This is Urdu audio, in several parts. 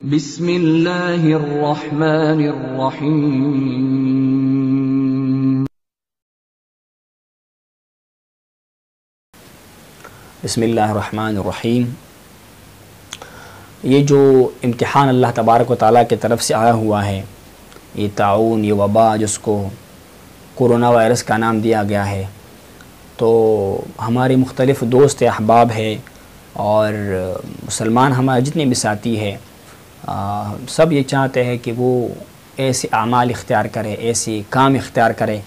بسم اللہ الرحمن الرحیم۔ بسم اللہ الرحمن الرحیم۔ یہ جو امتحان اللہ تبارک و تعالیٰ کی طرف سے آیا ہوا ہے، یہ طاعون، یہ وبا جس کو کورونا وائرس کا نام دیا گیا ہے، تو ہمارے مختلف دوست احباب ہیں اور مسلمان ہمارے جتنے بھی ساتھی ہیں، سب یہ چاہتے ہیں کہ وہ ایسے اعمال اختیار کرے، ایسے کام اختیار کرے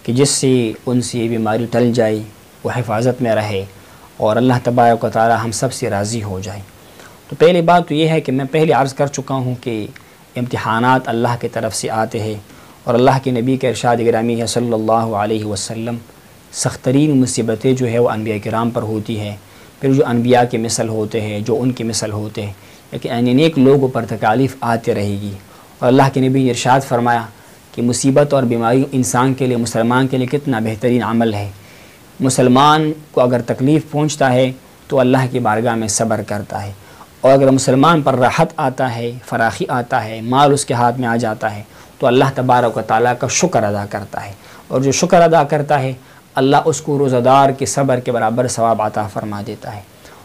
کہ جس سے ان سے یہ بیماری ٹل جائے، وہ حفاظت میں رہے اور اللہ تبارک و تعالی ہم سب سے راضی ہو جائے۔ تو پہلی بات تو یہ ہے کہ میں پہلے عرض کر چکا ہوں کہ امتحانات اللہ کی طرف سے آتے ہیں اور اللہ کے نبی کے ارشاد گرامی ہے صلی اللہ علیہ وسلم، سخت ترین مصیبتیں جو ہے وہ انبیاء کرام پر ہوتی ہے، پھر جو انبیاء کے مثل ہوتے ہیں، جو ان کے مثل ہوتے ہیں، لیکن نیک لوگوں پر تکالیف آتے رہے گی۔ اور اللہ کے نبی نے ارشاد فرمایا کہ مصیبت اور بیماری انسان کے لیے، مسلمان کے لیے کتنا بہترین عمل ہے۔ مسلمان کو اگر تکلیف پہنچتا ہے تو اللہ کی بارگاہ میں صبر کرتا ہے، اور اگر مسلمان پر راحت آتا ہے، فراخی آتا ہے، مال اس کے ہاتھ میں آ جاتا ہے تو اللہ تبارک و تعالیٰ کا شکر ادا کرتا ہے، اور جو شکر ادا کرتا ہے اللہ اس کو روزہ دار کے صبر کے برابر ثواب عطا فرما دیتا ہے۔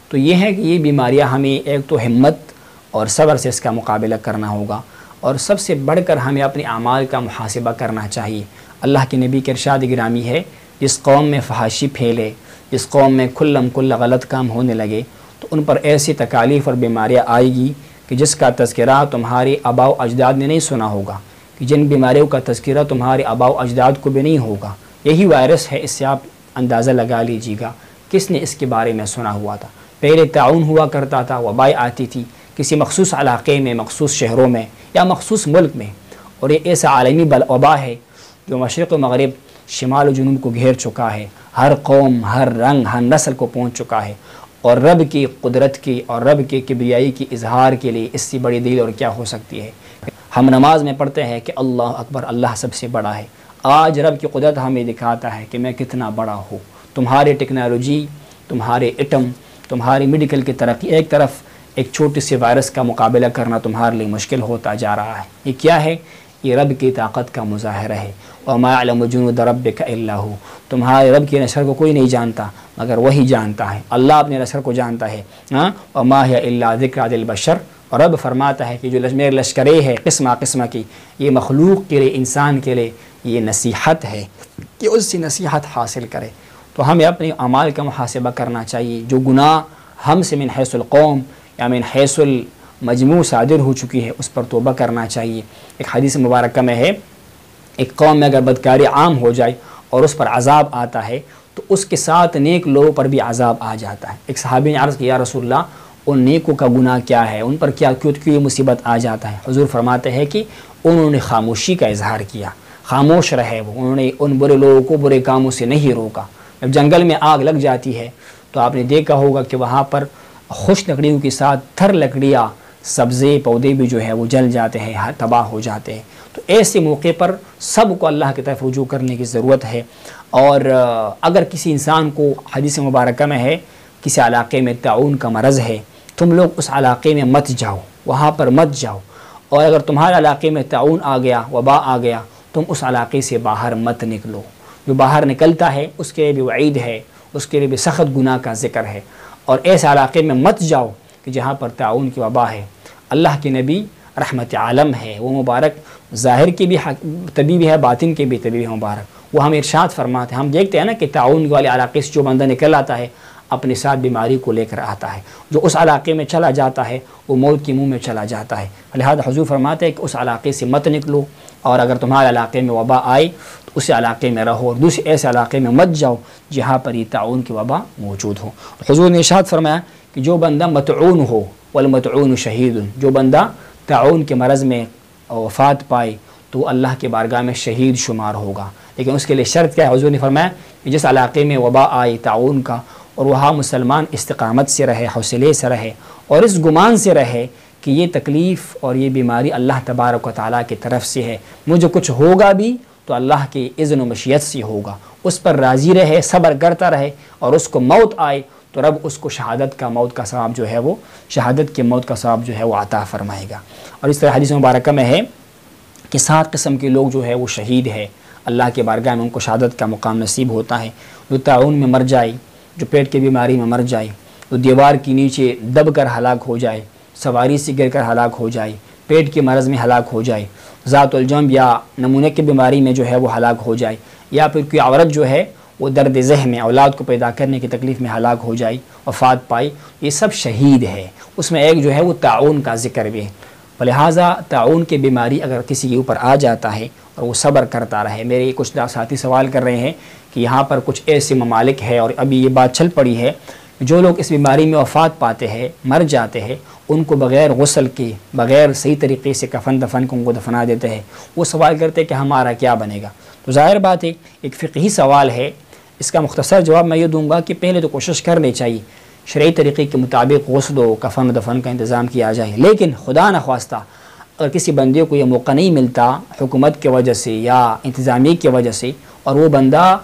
تو یہ ہے کہ یہ بیماریاں ہمیں ایک تو ہمت اور صبر سے اس کا مقابلہ کرنا ہوگا، اور سب سے بڑھ کر ہمیں اپنے اعمال کا محاسبہ کرنا چاہیے۔ اللہ کے نبی کے ارشاد گرامی ہے، جس قوم میں فحاشی پھیلے، جس قوم میں کھلم کھل غلط کام ہونے لگے تو ان پر ایسی تکالیف اور بیماریاں آئے گی کہ جس کا تذکرہ تمہارے آباء و اجداد نے نہیں سنا ہوگا، کہ جن بیماریوں کا تذکرہ تمہارے آباء و اجداد کو بھی نہیں ہوگا۔ یہی وائرس ہے، اس سے آپ اندازہ لگا لیجیے گا کس نے اس کے بارے میں سنا ہوا تھا۔ پہلے طاعون ہوا کرتا تھا، وبائیں آتی تھی کسی مخصوص علاقے میں، مخصوص شہروں میں یا مخصوص ملک میں، اور یہ ایسا عالمی وبا ہے جو مشرق و مغرب، شمال و جنوب کو گھیر چکا ہے، ہر قوم، ہر رنگ، ہر نسل کو پہنچ چکا ہے، اور رب کی قدرت کی اور رب کے کبریائی کی اظہار کے لیے اس سے بڑی دلیل اور کیا ہو سکتی ہے۔ ہم نماز میں پڑھتے ہیں کہ اللہ اکبر، اللہ سب سے بڑا ہے۔ آج رب کی قدرت ہمیں دکھاتا ہے کہ میں کتنا بڑا ہوں۔ تمہاری ٹیکنالوجی، تمہارے ایٹم، تمہاری میڈیکل کی ترقی ایک طرف، ایک چھوٹی سی وائرس کا مقابلہ کرنا تمہارے لیے مشکل ہوتا جا رہا ہے۔ یہ کیا ہے؟ یہ رب کی طاقت کا مظاہرہ ہے۔ وَمَا يَعْلَمُ جُنُودَ رَبِّكَ إِلَّا هُوَ۔ تمہارے رب کے لشکر کو کوئی نہیں جانتا مگر وہی جانتا ہے، اللہ اپنے لشکر کو جانتا ہے۔ وَمَا هِيَ إِلَّا ذِكْرَىٰ لِلْبَشَرِ۔ اور رب فرماتا ہے کہ جو میرے لشکریں ہے قسمہ قسمہ کی، یہ مخلوق کے لیے، انسان کے لیے یہ نصیحت ہے کہ اس سے نصیحت حاصل کرے۔ تو ہمیں اپنے اعمال کا محاسبہ کرنا چاہیے۔ جو گناہ ہم سے من حیث القوم یا من حیث المجموع صادر ہو چکی ہے اس پر توبہ کرنا چاہیے۔ ایک حدیث مبارکہ میں ہے، ایک قوم میں اگر بدکاری عام ہو جائے اور اس پر عذاب آتا ہے تو اس کے ساتھ نیک لوگوں پر بھی عذاب آ جاتا ہے۔ ایک صحابی نے عرض کیا، یا رسول اللہ، ان نیکوں کا گناہ کیا ہے، ان پر کیوں یہ مصیبت آ جاتا ہے؟ حضور فرماتے ہیں کہ انہوں نے خاموشی کا اظہار کیا، خاموش رہے وہ، انہوں نے ان برے لوگوں کو برے کاموں سے نہیں روکا۔ جب جنگل میں آگ لگ جاتی ہے تو آپ نے دیکھا ہوگا کہ وہاں پر خوش لکڑیوں کے ساتھ تھر لکڑیاں، سبزے پودے بھی جو ہے وہ جل جاتے ہیں، تباہ ہو جاتے ہیں۔ تو ایسے موقع پر سب کو اللہ کی طرف رجوع کرنے کی ضرورت ہے۔ اور اگر کسی انسان کو، حدیث مبارکہ میں ہے، کسی علاقے میں طاعون کا مرض ہے، تم لوگ اس علاقے میں مت جاؤ، وہاں پر مت جاؤ، اور اگر تمہارے علاقے میں طاعون آ گیا، وبا آ گیا، تم اس علاقے سے باہر مت نکلو۔ جو باہر نکلتا ہے اس کے لیے بھی وعید ہے، اس کے لیے بھی سخت گناہ کا ذکر ہے۔ اور ایسے علاقے میں مت جاؤ کہ جہاں پر طاعون کی وبا ہے۔ اللہ کے نبی رحمت عالم ہے، وہ مبارک ظاہر کی بھی طبیب ہے، باطن کے بھی طبیب ہے مبارک، وہ ہم ارشاد فرماتے ہیں۔ ہم دیکھتے ہیں نا کہ طاعون والے علاقے سے جو بندہ نکل آتا ہے اپنے ساتھ بیماری کو لے کر آتا ہے، جو اس علاقے میں چلا جاتا ہے وہ موت کے منہ میں چلا جاتا ہے۔ لہذا حضور فرماتے ہیں کہ اس علاقے سے مت نکلو، اور اگر تمہارے علاقے میں وبا آئے تو اس علاقے میں رہو، اور دوسرے ایسے علاقے میں مت جاؤ جہاں پر یہ طاعون کی وبا موجود ہو۔ حضور نے ارشاد فرمایا کہ جو بندہ مطعون ہو، والمطعون شہید، جو بندہ طاعون کے مرض میں وفات پائے تو اللہ کے بارگاہ میں شہید شمار ہوگا، لیکن اس کے لیے شرط کیا ہے؟ حضور نے فرمایا کہ جس علاقے میں وبا آئے طاعون کا، اور وہاں مسلمان استقامت سے رہے، حوصلے سے رہے، اور اس گمان سے رہے کہ یہ تکلیف اور یہ بیماری اللہ تبارک و تعالیٰ کی طرف سے ہے، مجھے کچھ ہوگا بھی تو اللہ کی اذن و مشیت سے ہوگا، اس پر راضی رہے، صبر کرتا رہے، اور اس کو موت آئے تو رب اس کو شہادت کا موت کا ثواب جو ہے وہ شہادت کے موت کا ثواب جو ہے وہ عطا فرمائے گا۔ اور اس طرح حدیث مبارکہ میں ہے کہ 7 قسم کے لوگ جو ہے وہ شہید ہے، اللہ کے بارگاہ میں ان کو شہادت کا مقام نصیب ہوتا ہے۔ جو طاعون میں مر جائے، جو پیٹ کی بیماری میں مر جائے، جو دیوار کے نیچے دب کر ہلاک ہو جائے، سواری سے گر کر ہلاک ہو جائے، پیٹ کے مرض میں ہلاک ہو جائے، ذات الجنب یا نمونے کی بیماری میں جو ہے وہ ہلاک ہو جائے، یا پھر کوئی عورت جو ہے وہ درد ذہن میں اولاد کو پیدا کرنے کی تکلیف میں ہلاک ہو جائے، وفات پائی، یہ سب شہید ہے۔ اس میں ایک جو ہے وہ طاعون کا ذکر بھی ہے۔ لہٰذا طاعون کی بیماری اگر کسی کے اوپر آ جاتا ہے اور وہ صبر کرتا رہے، میرے کچھ ساتھی سوال کر رہے ہیں کہ یہاں پر کچھ ایسے ممالک ہے اور ابھی یہ بات چل پڑی ہے، جو لوگ اس بیماری میں وفات پاتے ہیں، مر جاتے ہیں، ان کو بغیر غسل کے، بغیر صحیح طریقے سے کفن دفن کو ان کو دفنا دیتے ہیں۔ وہ سوال کرتے ہیں کہ ہمارا کیا بنے گا؟ تو ظاہر بات ہے ایک فقہی سوال ہے، اس کا مختصر جواب میں یہ دوں گا کہ پہلے تو کوشش کرنی چاہیے شرعی طریقے کے مطابق غسل و کفن و دفن کا انتظام کیا جائے، لیکن خدا نخواستہ اگر کسی بندے کو یہ موقع نہیں ملتا حکومت کی وجہ سے یا انتظامیہ کی وجہ سے، اور وہ بندہ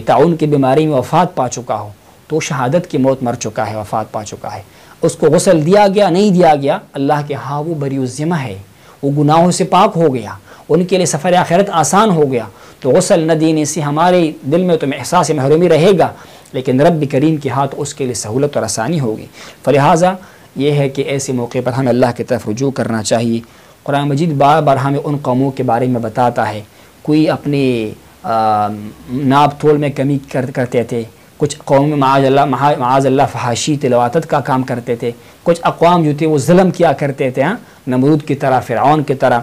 طاعون کی بیماری میں وفات پا چکا ہو، تو شہادت کی موت مر چکا ہے، وفات پا چکا ہے، اس کو غسل دیا گیا نہیں دیا گیا، اللہ کے ہاں وہ بری الذمہ ہے، وہ گناہوں سے پاک ہو گیا، ان کے لیے سفر آخرت آسان ہو گیا۔ تو غسل نہ دینے سے ہمارے دل میں تو احساس محرومی رہے گا، لیکن رب کریم کے ہاتھ اس کے لیے سہولت اور آسانی ہوگی۔ فلہٰذا یہ ہے کہ ایسے موقع پر ہمیں اللہ کی طرف رجوع کرنا چاہیے۔ قرآن مجید بار بار ہمیں ان قوموں کے بارے میں بتاتا ہے، کوئی اپنے ناپ تول میں کمی کرتے تھے، کچھ قوم معاذ اللہ فحاشی تلواتت کا کام کرتے تھے، کچھ اقوام جو تھے وہ ظلم کیا کرتے تھے، نمرود کی طرح، فرعون کی طرح۔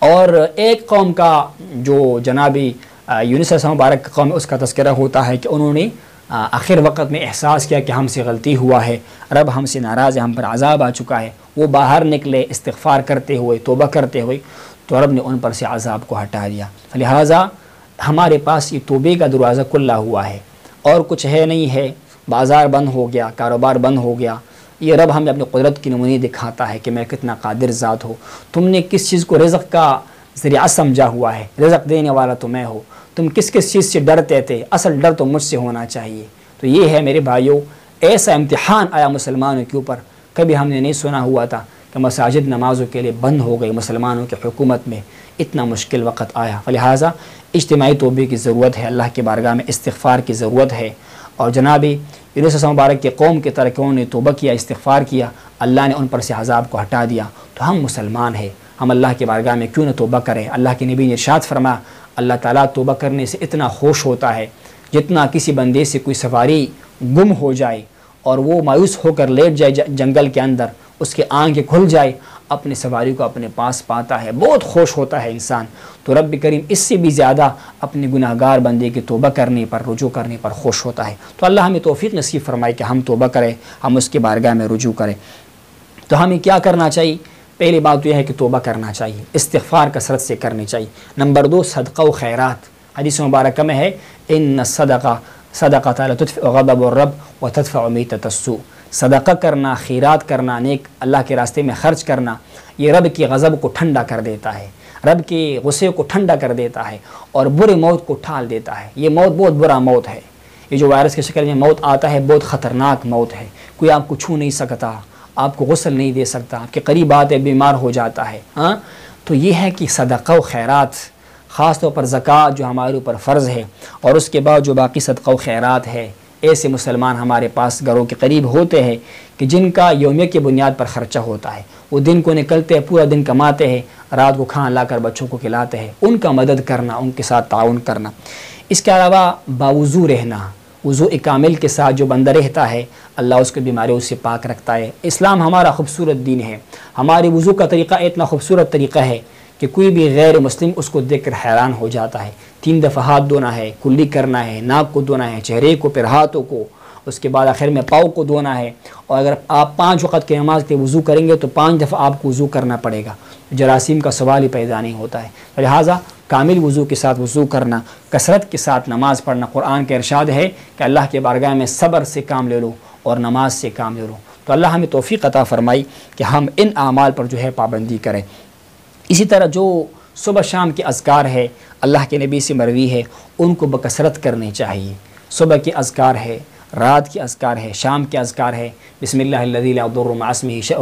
اور ایک قوم کا جو جناب یونس علیہ السلام مبارک قوم اس کا تذکرہ ہوتا ہے کہ انہوں نے آخر وقت میں احساس کیا کہ ہم سے غلطی ہوا ہے، رب ہم سے ناراض ہے، ہم پر عذاب آ چکا ہے، وہ باہر نکلے استغفار کرتے ہوئے، توبہ کرتے ہوئے، تو رب نے ان پر سے عذاب کو ہٹا دیا۔ لہٰذا ہمارے پاس یہ توبے کا دروازہ کھلا ہوا ہے، اور کچھ ہے نہیں ہے، بازار بند ہو گیا، کاروبار بند ہو گیا، یہ رب ہمیں اپنی قدرت کی نمونی دکھاتا ہے کہ میں کتنا قادر ذات ہوں۔ تم نے کس چیز کو رزق کا ذریعہ سمجھا ہوا ہے، رزق دینے والا تو میں ہوں، تم کس چیز سے ڈرتے تھے، اصل ڈر تو مجھ سے ہونا چاہیے۔ تو یہ ہے میرے بھائیوں، ایسا امتحان آیا مسلمانوں کے اوپر، کبھی ہم نے نہیں سنا ہوا تھا کہ مساجد نمازوں کے لیے بند ہو گئی مسلمانوں کی حکومت میں، اتنا مشکل وقت آیا۔ لہٰذا اجتماعی توبے کی ضرورت ہے، اللہ کی بارگاہ میں استغفار کی ضرورت ہے، اور جناب یونس علیہ السلام مبارک کے قوم کی طرح کہ انہوں نے توبہ کیا، استغفار کیا، اللہ نے ان پر سے عذاب کو ہٹا دیا۔ تو ہم مسلمان ہیں، ہم اللہ کی بارگاہ میں کیوں نہ توبہ کریں؟ اللہ کے نبی نے ارشاد فرمایا، اللہ تعالیٰ توبہ کرنے سے اتنا خوش ہوتا ہے جتنا کسی بندے سے کوئی سواری گم ہو جائے اور وہ مایوس ہو کر لیٹ جائے جنگل کے اندر، اس کے آنکھیں کھل جائے، اپنے سواری کو اپنے پاس پاتا ہے، بہت خوش ہوتا ہے انسان۔ تو رب کریم اس سے بھی زیادہ اپنے گناہ گار بندے کی توبہ کرنے پر، رجوع کرنے پر خوش ہوتا ہے۔ تو اللہ ہمیں توفیق نصیب فرمائے کہ ہم توبہ کریں، ہم اس کی بارگاہ میں رجوع کریں۔ تو ہمیں کیا کرنا چاہیے؟ پہلی بات یہ ہے کہ توبہ کرنا چاہیے، استغفار کثرت سے کرنی چاہیے۔ نمبر 2، صدقہ و خیرات۔ حدیث مبارکہ میں ہے ان صدقہ لتدفع غضب الرب وتدفع میتۃ السوء۔ صدقہ کرنا، خیرات کرنا، نیک اللہ کے راستے میں خرچ کرنا، یہ رب کی غضب کو ٹھنڈا کر دیتا ہے، رب کے غصے کو ٹھنڈا کر دیتا ہے، اور برے موت کو ٹھال دیتا ہے۔ یہ موت بہت برا موت ہے، یہ جو وائرس کی شکل میں موت آتا ہے بہت خطرناک موت ہے۔ کوئی آپ کو چھو نہیں سکتا، آپ کو غسل نہیں دے سکتا، آپ کے قریب آتے بیمار ہو جاتا ہے۔ تو یہ ہے کہ صدقہ و خیرات، خاص طور پر زکوٰۃ جو ہمارے اوپر فرض ہے، اور اس کے بعد جو باقی صدقہ و خیرات ہے، ایسے مسلمان ہمارے پاس گھروں کے قریب ہوتے ہیں کہ جن کا یومیہ کی بنیاد پر خرچہ ہوتا ہے، وہ دن کو نکلتے ہیں، پورا دن کماتے ہیں، رات کو کھانا لا کر بچوں کو کھلاتے ہیں، ان کا مدد کرنا، ان کے ساتھ تعاون کرنا۔ اس کے علاوہ باوضو رہنا، وضو کامل کے ساتھ جو بندہ رہتا ہے اللہ اس کو بیماریوں سے پاک رکھتا ہے۔ اسلام ہمارا خوبصورت دین ہے، ہمارے وضو کا طریقہ اتنا خوبصورت طریقہ ہے کہ کوئی بھی غیر مسلم اس کو دیکھ کر حیران ہو جاتا ہے۔ 3 دفعہ ہاتھ دھونا ہے، کلی کرنا ہے، ناک کو دھونا ہے، چہرے کو، پھر ہاتھوں کو، اس کے بعد آخر میں پاؤں کو دھونا ہے، اور اگر آپ 5 وقت کی نماز کے وضو کریں گے تو 5 دفعہ آپ کو وضو کرنا پڑے گا، جراثیم کا سوال ہی پیدا نہیں ہوتا ہے۔ لہٰذا کامل وضو کے ساتھ وضو کرنا، کثرت کے ساتھ نماز پڑھنا۔ قرآن کا ارشاد ہے کہ اللہ کے بارگاہ میں صبر سے کام لے لو اور نماز سے کام لے لو۔ تو اللہ ہمیں توفیق عطا فرمائی کہ ہم ان اعمال پر جو ہے پابندی کریں۔ اسی طرح جو صبح شام کے اذکار ہے اللہ کے نبی سے مروی ہے، ان کو بکثرت کرنی چاہیے۔ صبح کے اذکار ہے، رات کی اذکار ہے، شام کے اذکار ہے، بسم اللہ الذی لا یضر مع اسمہ شیء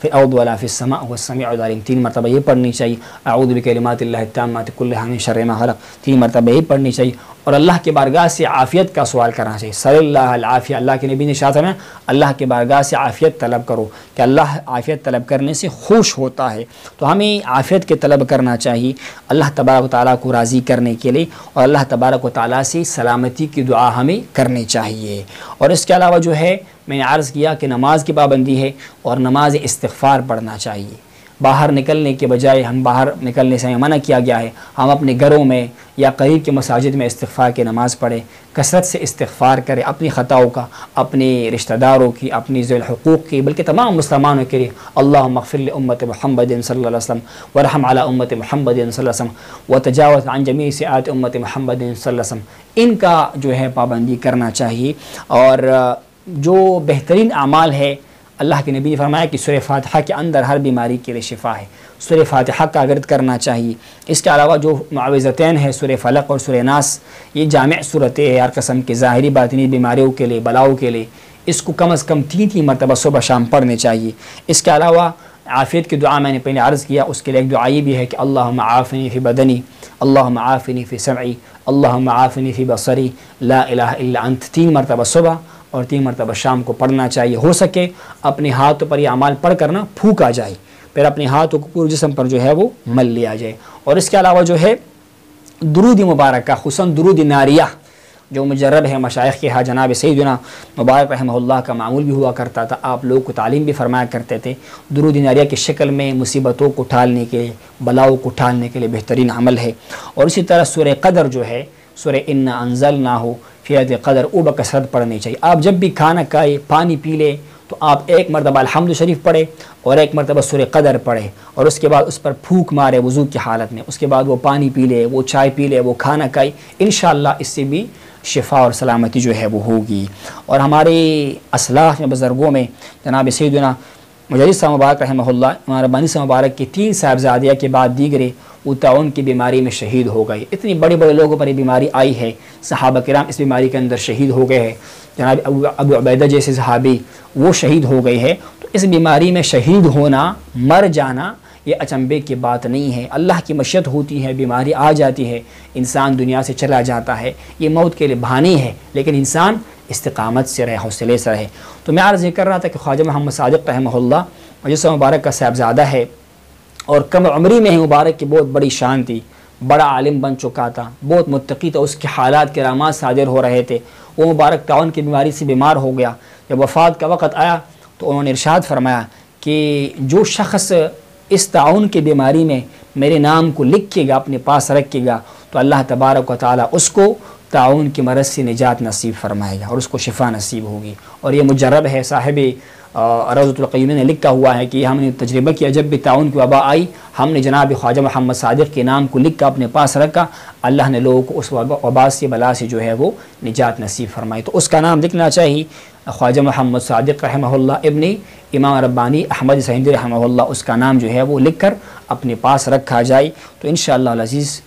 فی الارض ولا فی السماء وهو السمیع العلیم 3 مرتبہ یہ پڑھنی چاہیے. اعوذ بکلمات اللہ التامات کلها من شر ما خلق 3 مرتبہ یہ پڑھنی چاہیے. اور اللہ کی بارگاہ سے عافیت کا سوال کرنا چاہیے. صلی اللہ العافیہ، اللہ کے نبی نے ارشاد فرمایا اللہ کی بارگاہ سے عافیت طلب کرو کہ اللہ عافیت طلب کرنے سے خوش ہوتا ہے. تو ہمیں عافیت کے طلب کرنا چاہیے اللہ تبارک و تعالیٰ کو راضی کرنے کے لیے، اور اللہ تبارک و تعالیٰ سے سلامتی کی دعا ہمیں کرنی چاہیے. اور اس کے علاوہ جو ہے میں نے عرض کیا کہ نماز کی پابندی ہے اور نماز استغفار پڑھنا چاہیے. باہر نکلنے کے بجائے ہم باہر نکلنے سے منع کیا گیا ہے، ہم اپنے گھروں میں یا قریب کے مساجد میں استغفار کی نماز پڑھیں، کثرت سے استغفار کریں اپنی خطاؤں کا، اپنے رشتہ داروں کی، اپنی ذوی الحقوق کی، بلکہ تمام مسلمانوں کے لیے. اللہم اغفر لامت محمد صلی اللہ علیہ وسلم ورحم علی امت محمد صلی اللہ علیہ وسلم وتجاوز عن جمیع سیئات امت محمد صلی اللہ علیہ وسلم. ان کا جو ہے پابندی کرنا چاہیے. اور جو بہترین اعمال ہے، اللہ کے نبی نے فرمایا کہ سورہ فاتحہ کے اندر ہر بیماری کے لیے شفا ہے، سورہ فاتحہ کا ورد کرنا چاہیے. اس کے علاوہ جو معوذتین ہے سورہ فلق اور سورہ ناس، یہ جامع صورتیں ہیں ہر قسم کے ظاہری باطنی بیماریوں کے لیے، بلاؤں کے لیے. اس کو کم از کم 3 مرتبہ صبح شام پڑھنے چاہیے. اس کے علاوہ عافیت کی دعا میں نے پہلے عرض کیا، اس کے لیے ایک دعا یہ بھی ہے کہ اللہم عافنی فی بدنی، اللہم عافنی فی سمعی، اللہم عافنی فی بصری، لا الہ الا انت 3 مرتبہ صبح اور 3 مرتبہ شام کو پڑھنا چاہیے. ہو سکے اپنے ہاتھوں پر یہ اعمال پڑھ کر نا پھونک آ جائے، پھر اپنے ہاتھوں کو پورے جسم پر جو ہے وہ مل لیا جائے. اور اس کے علاوہ جو ہے درود مبارکہ، خصوصاً درود ناریہ جو مجرب ہے مشائخ کے ہاں، جناب سیدنا مبارک رحمہ اللہ کا معمول بھی ہوا کرتا تھا، آپ لوگوں کو تعلیم بھی فرمایا کرتے تھے. درود ناریہ کی شکل میں مصیبتوں کو ٹالنے کے، بلاؤں کو ٹالنے کے لیے بہترین عمل ہے. اور اسی طرح سورہ قدر جو ہے، سورہ انا انزلناہ فی لیلۃ القدر، او بکثرت پڑھنی چاہیے. آپ جب بھی کھانا کھائے، پانی پی لے، تو آپ 1 مرتبہ الحمد شریف پڑھے اور 1 مرتبہ سورہ قدر پڑھے، اور اس کے بعد اس پر پھونک مارے وضو کی حالت میں. اس کے بعد وہ پانی پی لے، وہ چائے پی لے، وہ کھانا کھائے، انشاءاللہ اس سے بھی شفا اور سلامتی جو ہے وہ ہوگی. اور ہمارے اسلاف میں، بزرگوں میں، جناب سیدنا مجدد صاحب مبارک رحمہ اللہ، امام ربانی صاحب مبارک کے 3 صاحبزادیہ کے بعد دیگرے وہ طاعون کی بیماری میں شہید ہو گئے. اتنی بڑے بڑے لوگوں پر یہ بیماری آئی ہے، صحابہ کرام اس بیماری کے اندر شہید ہو گئے ہیں. جناب ابو عبیدہ جیسے صحابی وہ شہید ہو گئے ہیں. تو اس بیماری میں شہید ہونا، مر جانا، یہ اچنبے کی بات نہیں ہے. اللہ کی مشیت ہوتی ہے، بیماری آ جاتی ہے، انسان دنیا سے چلا جاتا ہے. یہ موت کے لیے بہانے ہے، لیکن انسان استقامت سے رہے، حوصلے سے رہے. تو میں عرض یہ کر رہا تھا کہ خواجہ محمد صادق رحمہ اللہ مجلس مبارک کا صاحبزادہ ہے، اور کم عمری میں ہی مبارک کی بہت بڑی شان تھی، بڑا عالم بن چکا تھا، بہت متقی تھا، اس کے حالات کرامات صادر ہو رہے تھے. وہ مبارک طاعون کی بیماری سے بیمار ہو گیا. جب وفات کا وقت آیا تو انہوں نے ارشاد فرمایا کہ جو شخص اس طاعون کی بیماری میں میرے نام کو لکھے گا، اپنے پاس رکھے گا، تو اللہ تبارک و تعالیٰ اس کو طاعون کی مرض سے نجات نصیب فرمائے گا اور اس کو شفا نصیب ہوگی. اور یہ مجرب ہے، صاحب روضۃ القیوم نے لکھا ہوا ہے کہ ہم نے تجربہ کیا، جب بھی طاعون کی وبا آئی ہم نے جناب خواجہ محمد صادق کے نام کو لکھ کر اپنے پاس رکھا، اللہ نے لوگوں کو اس وبا سے، بلا سے جو ہے وہ نجات نصیب فرمائی. تو اس کا نام لکھنا چاہیے، خواجہ محمد صادق رحمہ اللہ ابن امام ربانی احمد سہندی رحمہ اللہ، اس کا نام جو ہے وہ لکھ کر اپنے پاس رکھا جائے. تو انشاءاللہ العزیز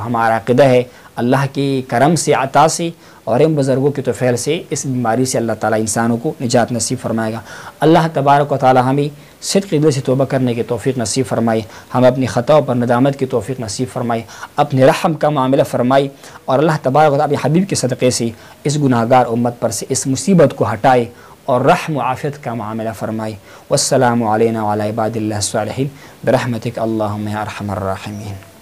ہمارا عقیدہ ہے اللہ کی کرم سے، عطا سے اور ان بزرگوں کے توفیل سے اس بیماری سے اللہ تعالیٰ انسانوں کو نجات نصیب فرمائے گا. اللہ تبارک و تعالیٰ ہمیں صدق دل سے توبہ کرنے کی توفیق نصیب فرمائے، ہمیں اپنی خطاؤں پر ندامت کی توفیق نصیب فرمائے، اپنے رحم کا معاملہ فرمائے، اور اللہ تبارک و تعالیٰ اپنے حبیب کے صدقے سے اس گناہگار امت پر سے اس مصیبت کو ہٹائے اور رحم و عافیت کا معاملہ فرمائے. والسلام علینا وعلی عباد اللہ الصالحین برحمتک اللہم یا ارحم الراحمین.